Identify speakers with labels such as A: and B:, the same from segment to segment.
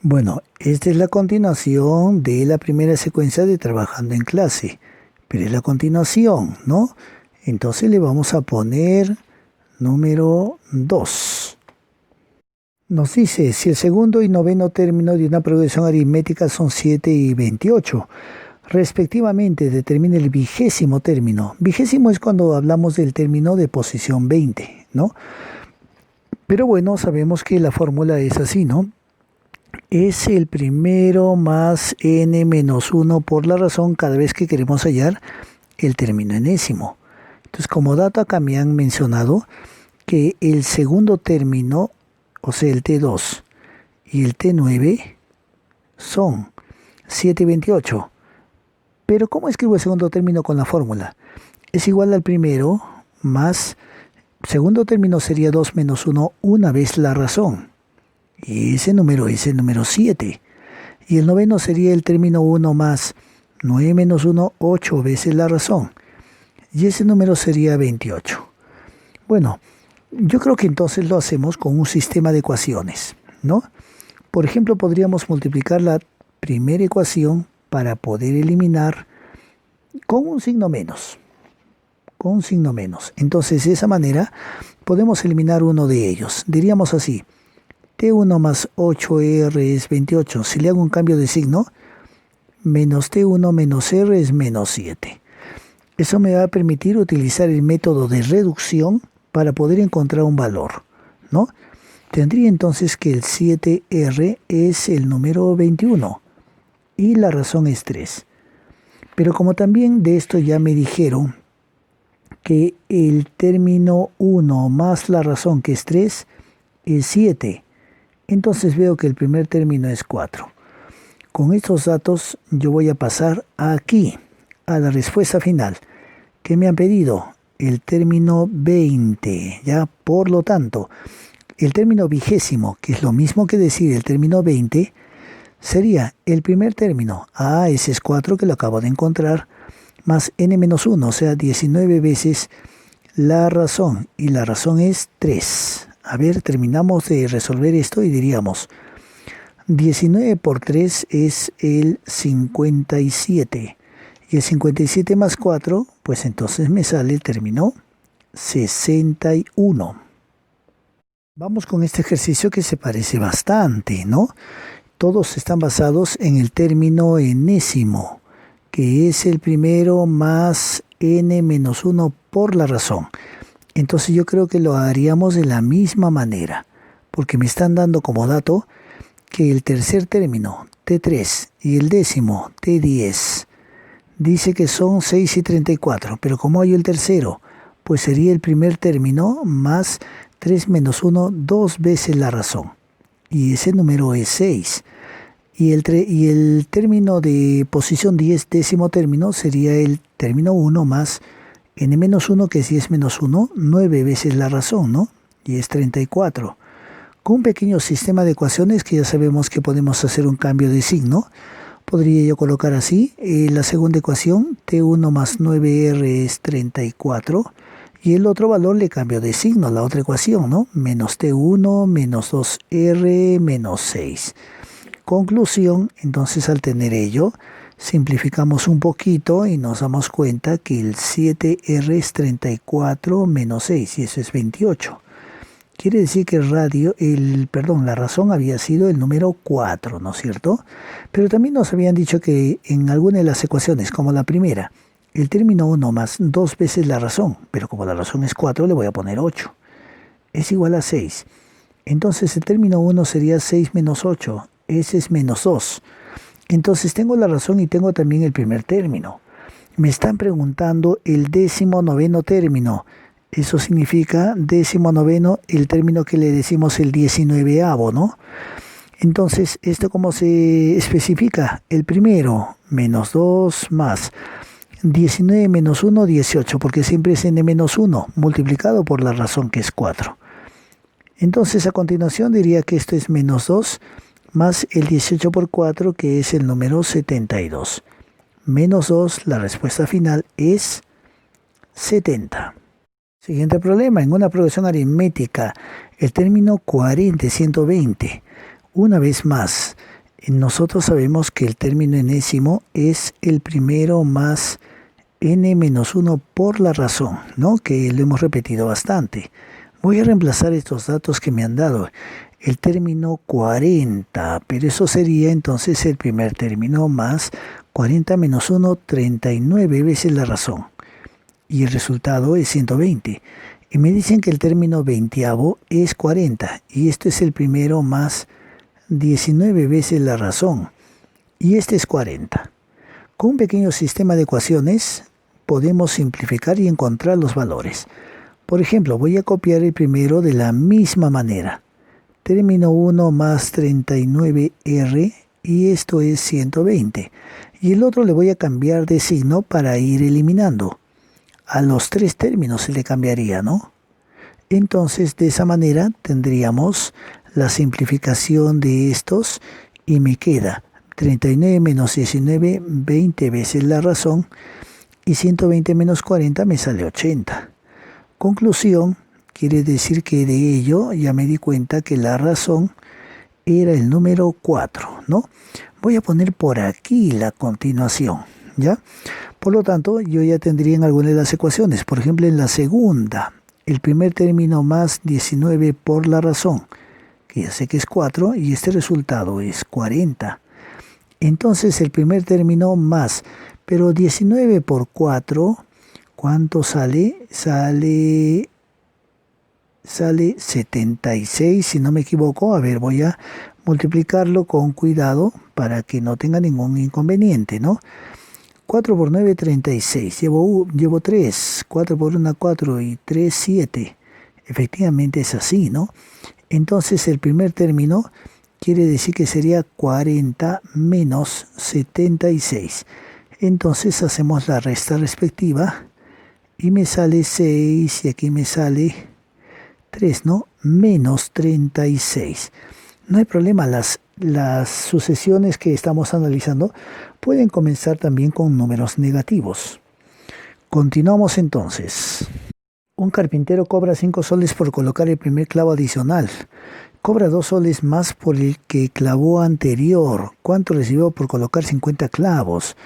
A: Bueno, esta es la continuación de la primera secuencia de trabajando en clase, pero es la continuación, ¿no? Entonces le vamos a poner número 2. Nos dice, si el segundo y noveno término de una progresión aritmética son 7 y 28, respectivamente, determina el vigésimo término. Vigésimo es cuando hablamos del término de posición 20, ¿no? Pero bueno, sabemos que la fórmula es así, ¿no? Es el primero más n menos 1 por la razón cada vez que queremos hallar el término enésimo. Entonces, como dato acá me han mencionado que el segundo término, o sea, el T2 y el T9 son 7 y 28. Pero ¿cómo escribo el segundo término con la fórmula? Es igual al primero más, segundo término sería 2 menos 1 una vez la razón. Y ese número es el número 7. Y el noveno sería el término 1 más 9 menos 1, 8 veces la razón. Y ese número sería 28. Bueno, yo creo que entonces lo hacemos con un sistema de ecuaciones, ¿no? Por ejemplo, podríamos multiplicar la primera ecuación para poder eliminar con un signo menos. Con un signo menos. Entonces, de esa manera, podemos eliminar uno de ellos. Diríamos así. T1 más 8R es 28. Si le hago un cambio de signo, menos T1 menos R es menos 7. Eso me va a permitir utilizar el método de reducción para poder encontrar un valor, ¿no? Tendría entonces que el 7R es el número 21 y la razón es 3. Pero como también de esto ya me dijeron que el término 1 más la razón que es 3 es 7. Entonces veo que el primer término es 4. Con estos datos yo voy a pasar aquí a la respuesta final que me han pedido, el término 20. Ya, por lo tanto, el término vigésimo, que es lo mismo que decir el término 20, sería el primer término, ese es 4 que lo acabo de encontrar, más n-1, o sea, 19 veces la razón, y la razón es 3. A ver, terminamos de resolver esto y diríamos, 19 por 3 es el 57. Y el 57 más 4, pues entonces me sale el término 61. Vamos con este ejercicio que se parece bastante, ¿no? Todos están basados en el término enésimo, que es el primero más n menos 1 por la razón. Entonces yo creo que lo haríamos de la misma manera, porque me están dando como dato que el tercer término, T3, y el décimo, T10, dice que son 6 y 34, pero como hay el tercero, pues sería el primer término más 3 menos 1, 2 veces la razón. Y ese número es 6. Y el término de posición 10, décimo término, sería el término 1 más n-1, que es 10 menos 1, 9 veces la razón, ¿no? Y es 34. Con un pequeño sistema de ecuaciones que ya sabemos que podemos hacer un cambio de signo, podría yo colocar así, la segunda ecuación, T1 más 9R es 34, y el otro valor le cambio de signo, la otra ecuación, ¿no? Menos T1 menos 2R menos 6. Conclusión, entonces al tener ello, simplificamos un poquito y nos damos cuenta que el 7R es 34 menos 6, y eso es 28. Quiere decir que la razón había sido el número 4, ¿no es cierto? Pero también nos habían dicho que en alguna de las ecuaciones, como la primera, el término 1 más 2 veces la razón, pero como la razón es 4, le voy a poner 8. Es igual a 6. Entonces el término 1 sería 6 menos 8. Ese es menos 2. Entonces tengo la razón y tengo también el primer término. Me están preguntando el 19º término. Eso significa 19º, el término que le decimos el 19avo, ¿no? Entonces, ¿esto cómo se especifica? El primero, menos 2 más 19 menos 1, 18, porque siempre es n menos 1, multiplicado por la razón que es 4. Entonces, a continuación diría que esto es menos 2 más el 18 por 4, que es el número 72. Menos 2, la respuesta final es 70. Siguiente problema, en una progresión aritmética, el término 40 y 120. Una vez más, Nosotros sabemos que el término enésimo es el primero más n-1 por la razón, ¿no? Que lo hemos repetido bastante. Voy a reemplazar estos datos que me han dado. El término 40, pero eso sería entonces el primer término más 40 menos 1, 39 veces la razón. Y el resultado es 120. Y me dicen que el término veintiavo es 40. Y esto es el primero más 19 veces la razón. Y este es 40. Con un pequeño sistema de ecuaciones podemos simplificar y encontrar los valores. Por ejemplo, voy a copiar el primero de la misma manera. Término 1 más 39R y esto es 120. Y el otro le voy a cambiar de signo para ir eliminando. A los tres términos se le cambiaría, ¿no? Entonces, de esa manera tendríamos la simplificación de estos y me queda 39 menos 19, 20 veces la razón, y 120 menos 40 me sale 80. Conclusión, quiere decir que de ello ya me di cuenta que la razón era el número 4, ¿no? Voy a poner por aquí la continuación, ¿ya? Por lo tanto, yo ya tendría en alguna de las ecuaciones, por ejemplo en la segunda, el primer término más 19 por la razón, que ya sé que es 4, y este resultado es 40. Entonces el primer término más, pero 19 por 4, ¿cuánto sale? Sale 76, si no me equivoco. A ver, voy a multiplicarlo con cuidado para que no tenga ningún inconveniente, ¿no? 4 por 9, 36. Llevo 3. 4 por 1, 4 y 3, 7. Efectivamente es así, ¿no? Entonces el primer término quiere decir que sería 40 menos 76. Entonces hacemos la resta respectiva y me sale 6 y aquí me sale 3, ¿no? Menos 36. No hay problema, las sucesiones que estamos analizando pueden comenzar también con números negativos. Continuamos entonces. Un carpintero cobra 5 soles por colocar el primer clavo adicional. Cobra 2 soles más por el que clavó anterior. ¿Cuánto recibió por colocar 50 clavos?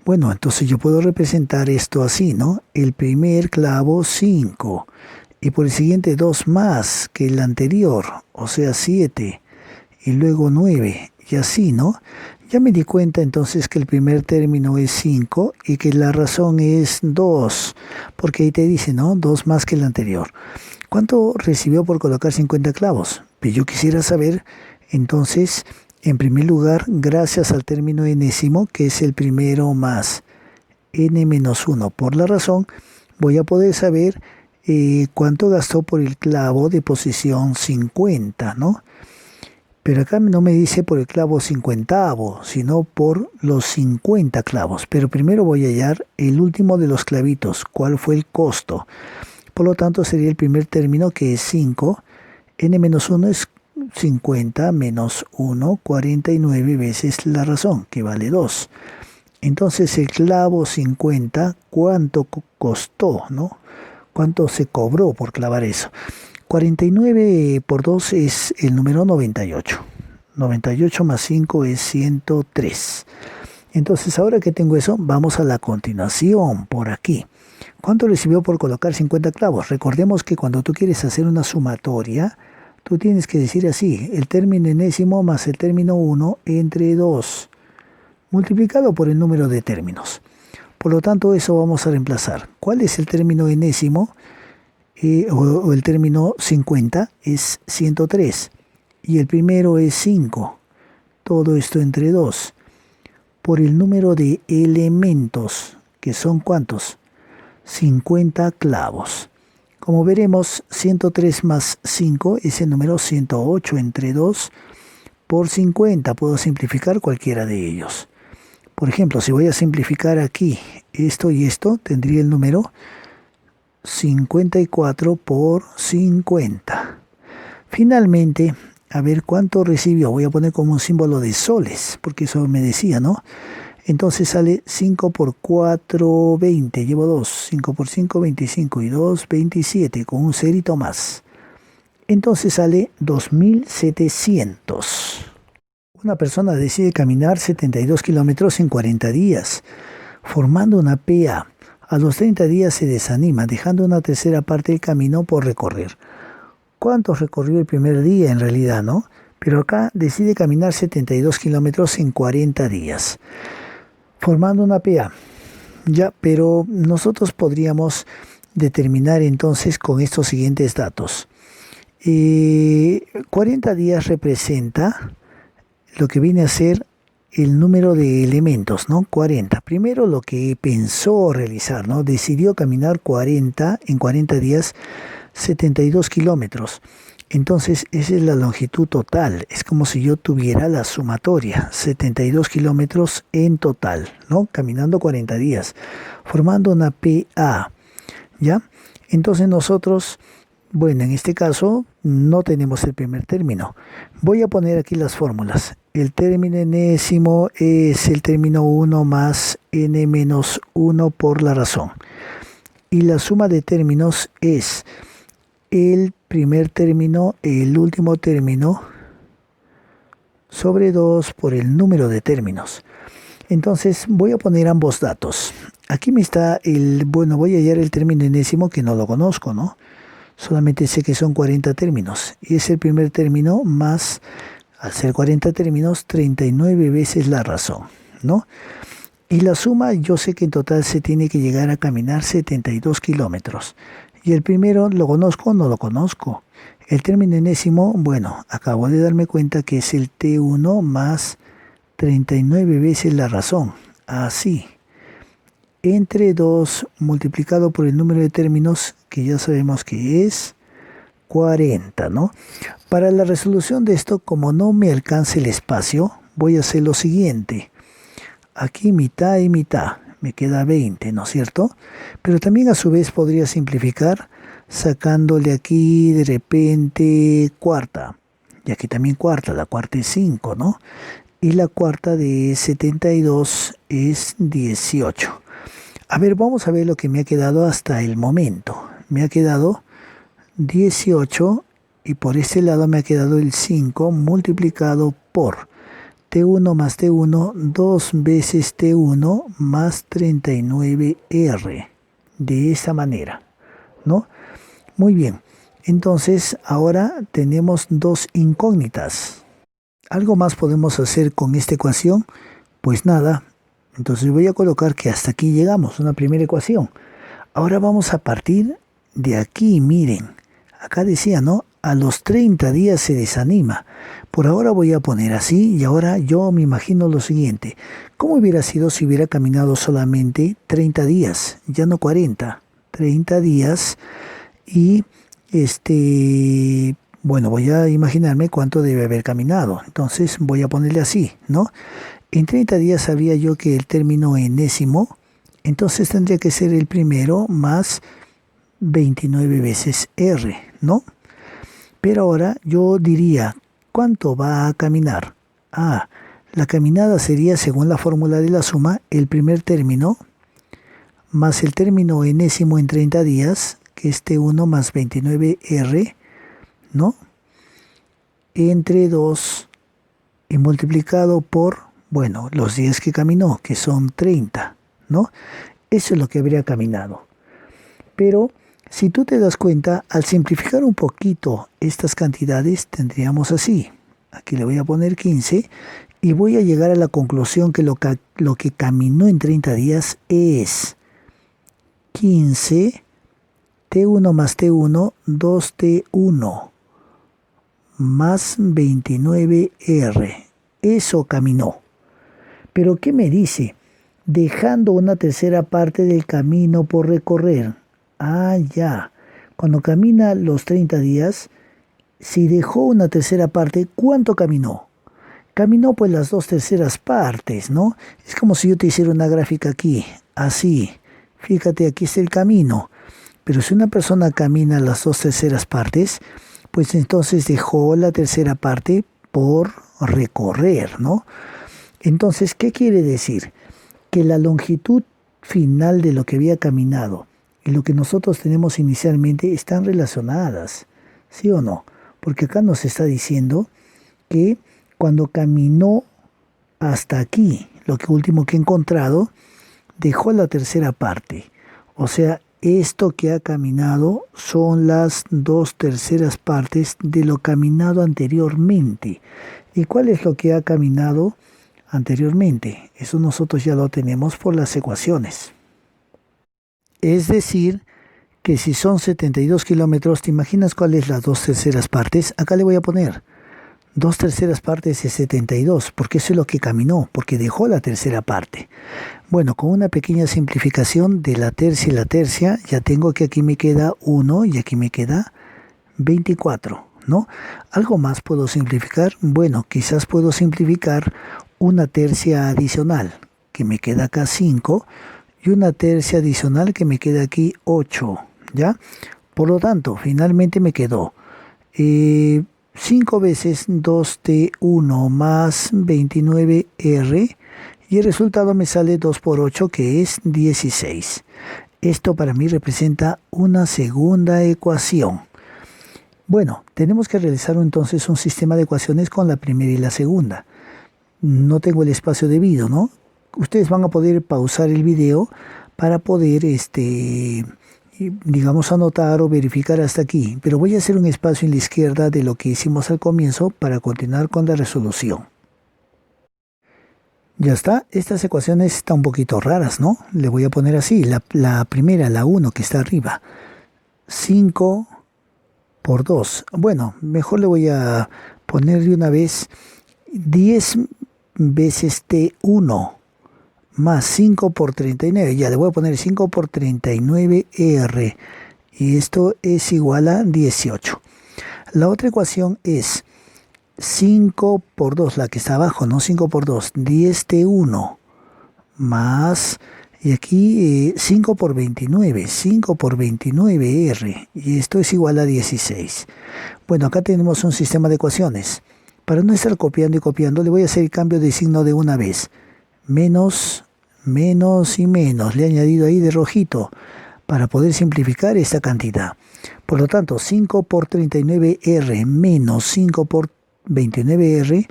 A: Bueno, entonces yo puedo representar esto así, ¿no? El primer clavo 5. Y por el siguiente 2 más que el anterior, o sea 7. Y luego 9. Y así, ¿no? Ya me di cuenta entonces que el primer término es 5 y que la razón es 2. Porque ahí te dice, ¿no? 2 más que el anterior. ¿Cuánto recibió por colocar 50 clavos? Pues yo quisiera saber, entonces, en primer lugar, gracias al término enésimo, que es el primero más n-1 por la razón, voy a poder saber cuánto gastó por el clavo de posición 50, ¿no? Pero acá no me dice por el clavo 50avo, sino por los 50 clavos. Pero primero voy a hallar el último de los clavitos, cuál fue el costo. Por lo tanto, sería el primer término, que es 5. n-1 es 50 menos 1, 49 veces la razón, que vale 2. Entonces, el clavo 50, ¿cuánto costó, no? ¿Cuánto se cobró por clavar eso? 49 por 2 es el número 98. 98 más 5 es 103. Entonces, ahora que tengo eso, vamos a la continuación por aquí. ¿Cuánto recibió por colocar 50 clavos? Recordemos que cuando tú quieres hacer una sumatoria, tú tienes que decir así: el término enésimo más el término 1 entre 2, multiplicado por el número de términos. Por lo tanto, eso vamos a reemplazar. ¿Cuál es el término enésimo? O el término 50 es 103. Y el primero es 5. Todo esto entre 2. Por el número de elementos, que son ¿cuántos? 50 clavos. Como veremos, 103 más 5 es el número 108 entre 2 por 50. Puedo simplificar cualquiera de ellos. Por ejemplo, si voy a simplificar aquí esto y esto, tendría el número 54 por 50. Finalmente, a ver cuánto recibió. Voy a poner como un símbolo de soles, porque eso me decía, ¿no? Entonces sale 5 por 4, 20. Llevo 2. 5 por 5, 25. Y 2, 27. Con un cerito más. Entonces sale 2700. Una persona decide caminar 72 kilómetros en 40 días, formando una PA. A los 30 días se desanima, dejando una tercera parte del camino por recorrer. ¿Cuánto recorrió el primer día en realidad, no? Pero acá decide caminar 72 kilómetros en 40 días, formando una PA. Ya, pero nosotros podríamos determinar entonces con estos siguientes datos. 40 días representa lo que viene a ser el número de elementos, ¿no? 40. Primero lo que pensó realizar, ¿no? Decidió caminar en 40 días 72 kilómetros. Entonces, esa es la longitud total. Es como si yo tuviera la sumatoria, 72 kilómetros en total, ¿no? Caminando 40 días, formando una PA, ¿ya? Entonces nosotros, bueno, en este caso no tenemos el primer término. Voy a poner aquí las fórmulas. El término enésimo es el término 1 más n menos 1 por la razón. Y la suma de términos es el primer término, el último término, sobre 2 por el número de términos. Entonces voy a poner ambos datos. Aquí me está voy a hallar el término enésimo que no lo conozco, ¿no? Solamente sé que son 40 términos. Y es el primer término más, al ser 40 términos, 39 veces la razón, ¿no? Y la suma, yo sé que en total se tiene que llegar a caminar 72 kilómetros. Y el primero, ¿lo conozco o no lo conozco? El término enésimo, bueno, acabo de darme cuenta que es el T1 más 39 veces la razón. Así. Entre 2 multiplicado por el número de términos, que ya sabemos que es 40, ¿no? Para la resolución de esto, como no me alcanza el espacio, voy a hacer lo siguiente. Aquí mitad y mitad, me queda 20, ¿no es cierto? Pero también a su vez podría simplificar sacándole aquí de repente cuarta. Y aquí también cuarta, la cuarta es 5, ¿no? Y la cuarta de 72 es 18. A ver, vamos a ver lo que me ha quedado hasta el momento. Me ha quedado 18 y por este lado me ha quedado el 5 multiplicado por T1 más T1, 2 veces T1 más 39R. De esa manera, ¿no? Muy bien. Entonces, ahora tenemos dos incógnitas. ¿Algo más podemos hacer con esta ecuación? Pues nada. Entonces voy a colocar que hasta aquí llegamos, una primera ecuación. Ahora vamos a partir de aquí, miren. Acá decía, ¿no? A los 30 días se desanima. Por ahora voy a poner así y ahora yo me imagino lo siguiente. ¿Cómo hubiera sido si hubiera caminado solamente 30 días? Ya no 40. 30 días y bueno, voy a imaginarme cuánto debe haber caminado. Entonces voy a ponerle así, ¿no? En 30 días sabía yo que el término enésimo, entonces tendría que ser el primero más 29 veces R, ¿no? Pero ahora yo diría, ¿cuánto va a caminar? Ah, la caminada sería, según la fórmula de la suma, el primer término más el término enésimo en 30 días, que es T1 más 29R, ¿no? Entre 2 y multiplicado por, bueno, los días que caminó, que son 30, ¿no? Eso es lo que habría caminado. Pero si tú te das cuenta, al simplificar un poquito estas cantidades, tendríamos así. Aquí le voy a poner 15 y voy a llegar a la conclusión que lo que caminó en 30 días es 15 T1 más T1, 2T1 más 29R. Eso caminó. Pero ¿qué me dice? Dejando una tercera parte del camino por recorrer. Ah, ya. Cuando camina los 30 días, si dejó una tercera parte, ¿cuánto caminó? Caminó pues las 2/3 partes, ¿no? Es como si yo te hiciera una gráfica aquí, así. Fíjate, aquí está el camino. Pero si una persona camina las 2/3 partes, pues entonces dejó la tercera parte por recorrer, ¿no? Entonces, ¿qué quiere decir? Que la longitud final de lo que había caminado y lo que nosotros tenemos inicialmente están relacionadas, ¿sí o no? Porque acá nos está diciendo que Cuando caminó hasta aquí, lo que último que he encontrado, dejó la tercera parte. O sea, esto que ha caminado son las 2/3 partes de lo caminado anteriormente. ¿Y cuál es lo que ha caminado anteriormente? Eso nosotros ya lo tenemos por las ecuaciones. Es decir, que si son 72 kilómetros, ¿te imaginas cuál es las 2/3 partes? Acá le voy a poner 2/3 partes de 72, porque eso es lo que caminó, porque dejó la tercera parte. Bueno, con una pequeña simplificación de la tercia y la tercia, ya tengo que aquí me queda 1 y aquí me queda 24, ¿no? ¿Algo más puedo simplificar? Bueno, quizás puedo simplificar una tercia adicional, que me queda acá 5, y una tercia adicional que me queda aquí 8, ¿ya? Por lo tanto, finalmente me quedó 5 veces 2t1 más 29r, y el resultado me sale 2 por 8, que es 16. Esto para mí representa una segunda ecuación. Bueno, tenemos que realizar entonces un sistema de ecuaciones con la primera y la segunda. No tengo el espacio debido, ¿no? Ustedes van a poder pausar el video para poder, digamos, anotar o verificar hasta aquí. Pero voy a hacer un espacio en la izquierda de lo que hicimos al comienzo para continuar con la resolución. Ya está, estas ecuaciones están un poquito raras, ¿no? Le voy a poner así, la primera, la 1 que está arriba, 5 por 2. Bueno, mejor le voy a poner de una vez 10 veces T1 más 5 por 39. Ya le voy a poner 5 por 39R. Y esto es igual a 18. La otra ecuación es 5 por 2, la que está abajo, ¿no? 5 por 2, 10t1 más, y aquí 5 por 29, 5 por 29r, y esto es igual a 16. Bueno, acá tenemos un sistema de ecuaciones. Para no estar copiando y copiando, le voy a hacer el cambio de signo de una vez. Menos, menos y menos. Le he añadido ahí de rojito para poder simplificar esta cantidad. Por lo tanto, 5 por 39r menos 5 por 29r,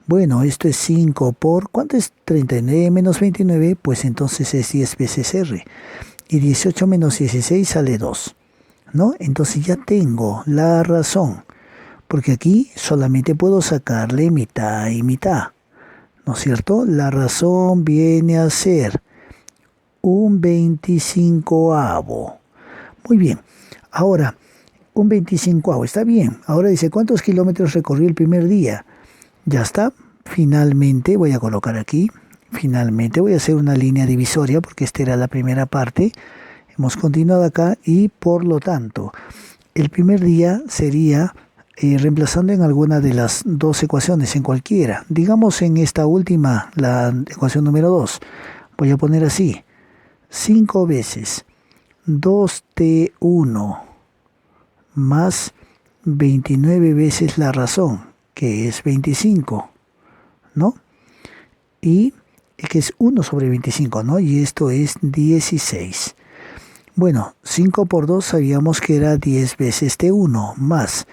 A: bueno, esto es 5 por, ¿cuánto es 39 menos 29? Pues entonces es 10 veces r. Y 18 menos 16 sale 2, ¿no? Entonces ya tengo la razón, porque aquí solamente puedo sacarle mitad y mitad, ¿no es cierto? La razón viene a ser un 25avo. Muy bien, ahora un 25avo, está bien. Ahora dice, ¿cuántos kilómetros recorrí el primer día? Ya está. Finalmente, voy a colocar aquí. Finalmente voy a hacer una línea divisoria porque esta era la primera parte. Hemos continuado acá y por lo tanto, el primer día sería reemplazando en alguna de las dos ecuaciones, en cualquiera. Digamos en esta última, la ecuación número 2. Voy a poner así. 5 veces 2t1 más 29 veces la razón, que es 25, ¿no? Y que es 1 sobre 25, ¿no? Y esto es 16. Bueno, 5 por 2 sabíamos que era 10 veces T1, más,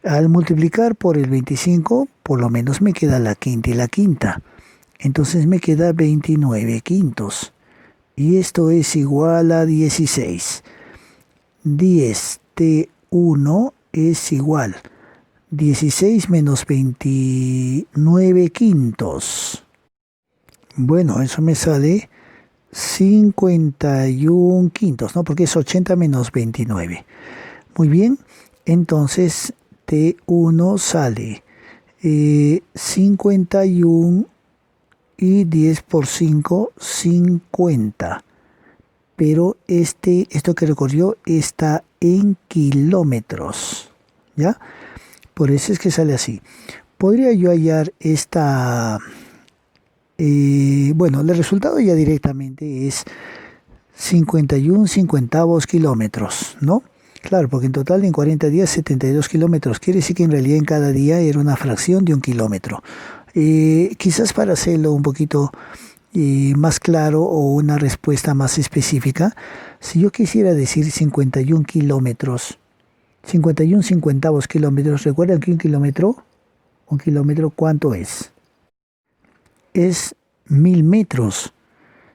A: al multiplicar por el 25, por lo menos me queda la quinta y la quinta. Entonces me queda 29 quintos. Y esto es igual a 16. 10T1 es igual 16 menos 29 quintos. Bueno, eso me sale 51 quintos, ¿no? Porque es 80 menos 29. Muy bien, entonces T1 sale 51 y 10 por 5, 50. Pero esto que recorrió está en kilómetros, ¿ya? Por eso es que sale así. Podría yo hallar esta... bueno, el resultado ya directamente es 51 cincuentavos kilómetros, ¿no? Claro, porque en total en 40 días 72 kilómetros. Quiere decir que en realidad en cada día era una fracción de un kilómetro. Quizás para hacerlo un poquito más claro o una respuesta más específica, si yo quisiera decir 51 kilómetros, 51 cincuentavos kilómetros, ¿recuerdan que un kilómetro Un kilómetro, ¿cuánto es? Es 1000 metros.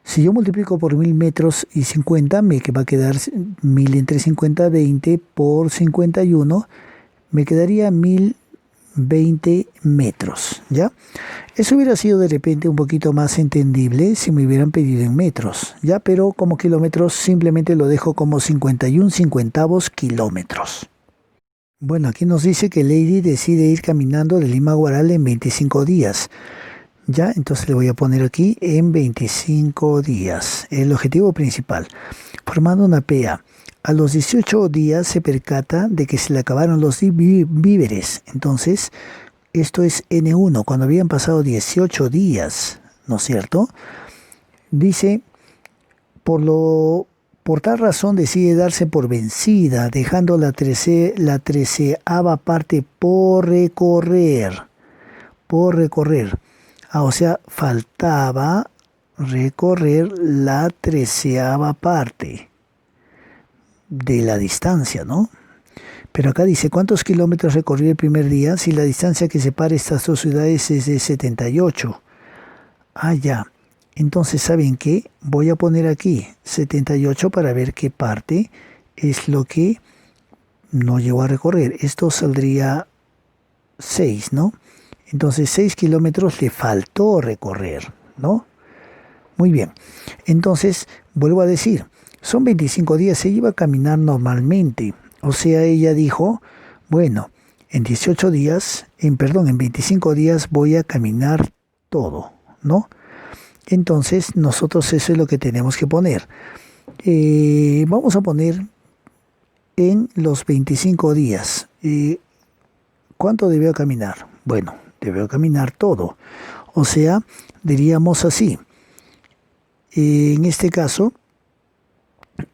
A: Si yo multiplico por 1000 metros y 50, me va a quedar 1000 entre 50, 20 por 51, me quedaría 1020 metros, ¿ya? Eso hubiera sido de repente un poquito más entendible si me hubieran pedido en metros, ¿ya? Pero como kilómetros simplemente lo dejo como 51 cincuentavos kilómetros. Bueno, aquí nos dice que Lady decide ir caminando de Lima a Guaral en 25 días. Ya, entonces le voy a poner aquí en 25 días. El objetivo principal, formando una PA. A los 18 días se percata de que se le acabaron los víveres. Entonces, esto es N1, cuando habían pasado 18 días, ¿no es cierto? Dice, por tal razón decide darse por vencida, dejando la treceava parte por recorrer. Por recorrer. O sea, faltaba recorrer la treceava parte de la distancia, ¿no? Pero acá dice, ¿cuántos kilómetros recorrió el primer día? Si la distancia que separa estas dos ciudades es de 78. Ah, ya. Entonces, ¿saben qué? Voy a poner aquí 78 para ver qué parte es lo que no llegó a recorrer. Esto saldría 6, ¿no? Entonces 6 kilómetros le faltó recorrer, ¿no? Muy bien. Entonces, vuelvo a decir, son 25 días, se iba a caminar normalmente. O sea, ella dijo, bueno, en 18 días, en 25 días voy a caminar todo, ¿no? Entonces, nosotros eso es lo que tenemos que poner. Vamos a poner en los 25 días. ¿Cuánto debió caminar? Bueno, debió caminar todo. O sea, diríamos así. En este caso,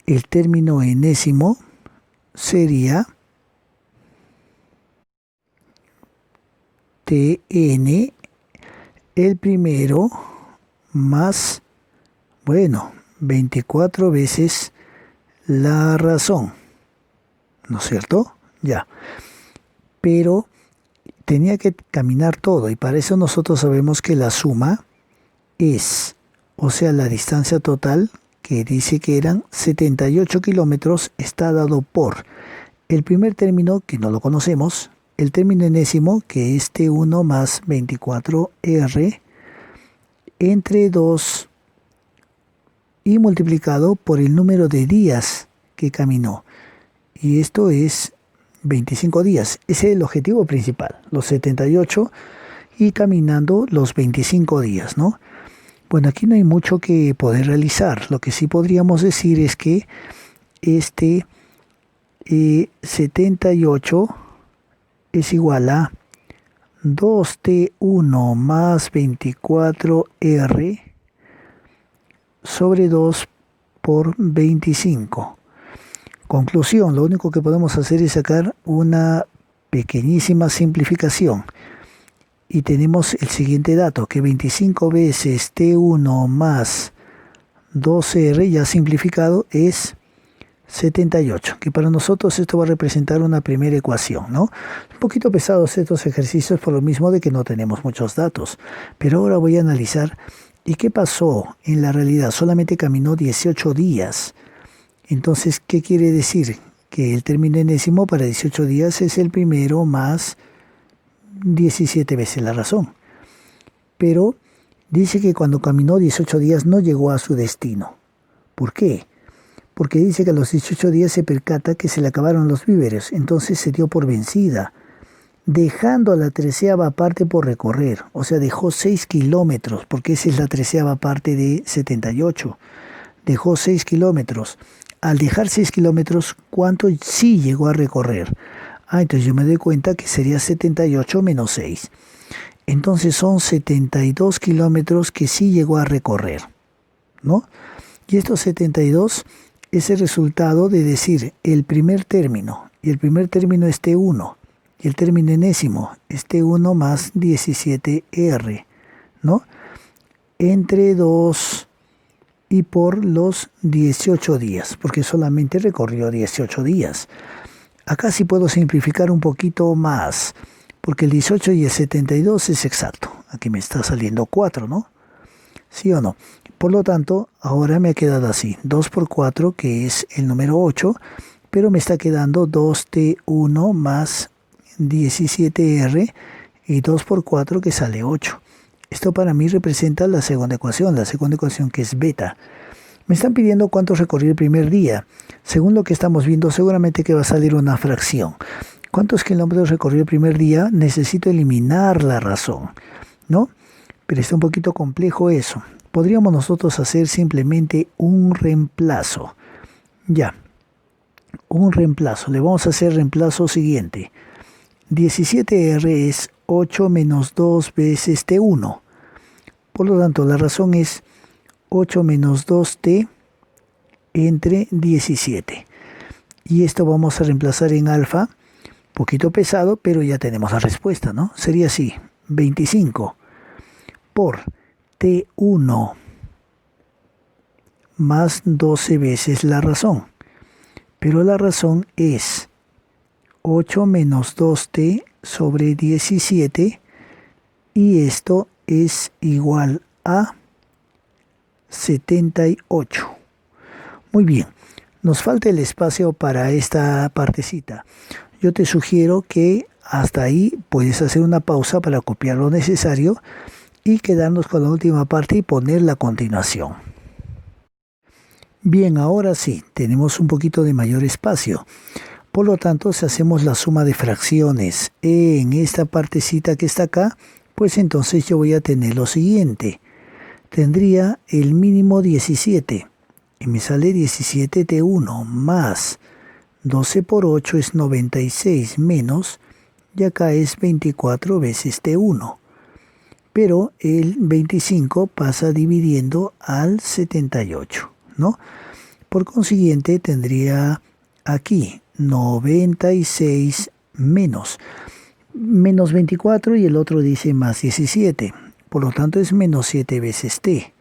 A: el término enésimo sería TN, el primero, más, bueno, 24 veces la razón. ¿No es cierto? Ya. Pero tenía que caminar todo y para eso nosotros sabemos que la suma es, o sea, la distancia total que dice que eran 78 kilómetros está dado por el primer término que no lo conocemos, el término enésimo que es T1 más 24R entre 2 y multiplicado por el número de días que caminó. Y esto es 25 días. Ese es el objetivo principal, los 78 y caminando los 25 días, ¿no? Bueno, aquí no hay mucho que poder realizar. Lo que sí podríamos decir es que este 78 es igual a 2T1 más 24R sobre 2 por 25. Conclusión, lo único que podemos hacer es sacar una pequeñísima simplificación. Y tenemos el siguiente dato, que 25 veces T1 más 2R ya simplificado es 78, que para nosotros esto va a representar una primera ecuación, ¿no? Un poquito pesados estos ejercicios por lo mismo de que no tenemos muchos datos. Pero ahora voy a analizar, ¿y qué pasó en la realidad? Solamente caminó 18 días. Entonces, ¿qué quiere decir? Que el término enésimo para 18 días es el primero más 17 veces la razón. Pero dice que cuando caminó 18 días no llegó a su destino. ¿Por qué? Porque dice que a los 18 días se percata que se le acabaron los víveres. Entonces se dio por vencida, dejando a la treceava parte por recorrer. O sea, dejó 6 kilómetros, porque esa es la treceava parte de 78. Dejó 6 kilómetros. Al dejar 6 kilómetros, ¿cuánto sí llegó a recorrer? Entonces yo me doy cuenta que sería 78 menos 6. Entonces son 72 kilómetros que sí llegó a recorrer, ¿no? Y estos 72 es el resultado de decir el primer término. Y el primer término es T1. Y el término enésimo es T1 más 17R, ¿no? Entre 2 y por los 18 días, porque solamente recorrió 18 días. Acá sí puedo simplificar un poquito más. Porque el 18 y el 72 es exacto. Aquí me está saliendo 4, ¿no? ¿Sí o no? Por lo tanto, ahora me ha quedado así. 2 por 4, que es el número 8, pero me está quedando 2t1 más 17r y 2 por 4 que sale 8. Esto para mí representa la segunda ecuación que es beta. Me están pidiendo cuánto recorrí el primer día. Según lo que estamos viendo, seguramente que va a salir una fracción. ¿Cuántos kilómetros recorrí el primer día? Necesito eliminar la razón, ¿no? Pero está un poquito complejo eso. Podríamos nosotros hacer simplemente un reemplazo. Ya, un reemplazo. Le vamos a hacer reemplazo siguiente. 17r es 8 menos 2 veces t1. Por lo tanto, la razón es 8 menos 2t entre 17. Y esto vamos a reemplazar en alfa. Poquito pesado, pero ya tenemos la respuesta, ¿no? Sería así, 25 por t1 más 12 veces la razón. Pero la razón es 8 menos 2t sobre 17 y esto es igual a 78. Muy bien, nos falta el espacio para esta partecita. Yo te sugiero que hasta ahí puedes hacer una pausa para copiar lo necesario y quedarnos con la última parte y poner la continuación. Bien, ahora sí, tenemos un poquito de mayor espacio. Por lo tanto, si hacemos la suma de fracciones en esta partecita que está acá, pues entonces yo voy a tener lo siguiente. Tendría el mínimo 17 y me sale 17t1 más 12 por 8 es 96 menos, y acá es 24 veces t1. Pero el 25 pasa dividiendo al 78, ¿no? Por consiguiente tendría aquí 96 menos 24 y el otro dice más 17. Por lo tanto es menos 7 veces t.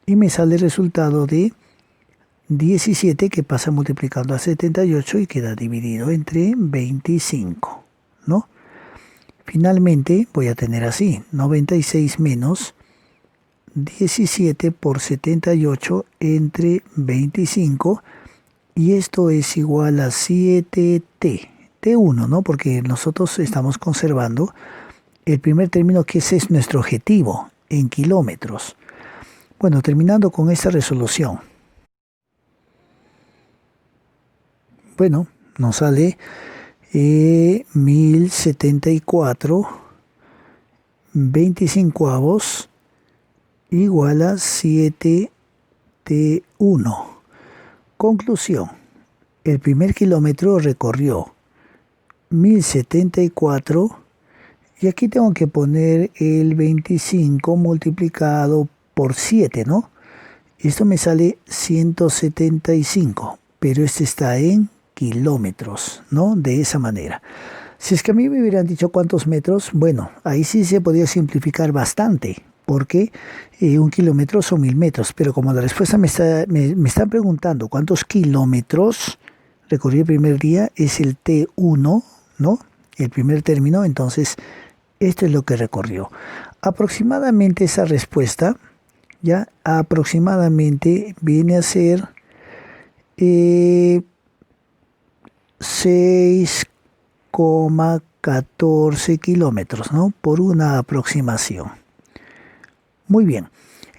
A: Y me sale el resultado de 17 que pasa multiplicando a 78 y queda dividido entre 25, ¿no? Finalmente voy a tener así, 96 menos 17 por 78 entre 25 y esto es igual a 7t, t1, ¿no? Porque nosotros estamos conservando el primer término que ese es nuestro objetivo en kilómetros. Bueno, terminando con esta resolución. Bueno, nos sale 1074 25avos igual a 7t1. Conclusión. El primer kilómetro recorrió 1074 y aquí tengo que poner el 25 multiplicado por 7, ¿no? Esto me sale 175, pero este está en kilómetros, ¿no? De esa manera. Si es que a mí me hubieran dicho cuántos metros, bueno, ahí sí se podría simplificar bastante, porque un kilómetro son 1000 metros, pero como la respuesta me están preguntando cuántos kilómetros recorrí el primer día, es el T1, ¿no? El primer término, entonces esto es lo que recorrió. Aproximadamente esa respuesta, ya aproximadamente viene a ser 6,14 kilómetros, ¿no? Por una aproximación. Muy bien.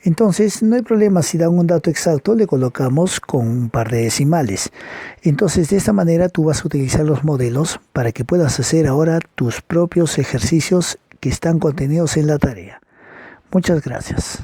A: Entonces, no hay problema si dan un dato exacto, le colocamos con un par de decimales. Entonces, de esta manera tú vas a utilizar los modelos para que puedas hacer ahora tus propios ejercicios que están contenidos en la tarea. Muchas gracias.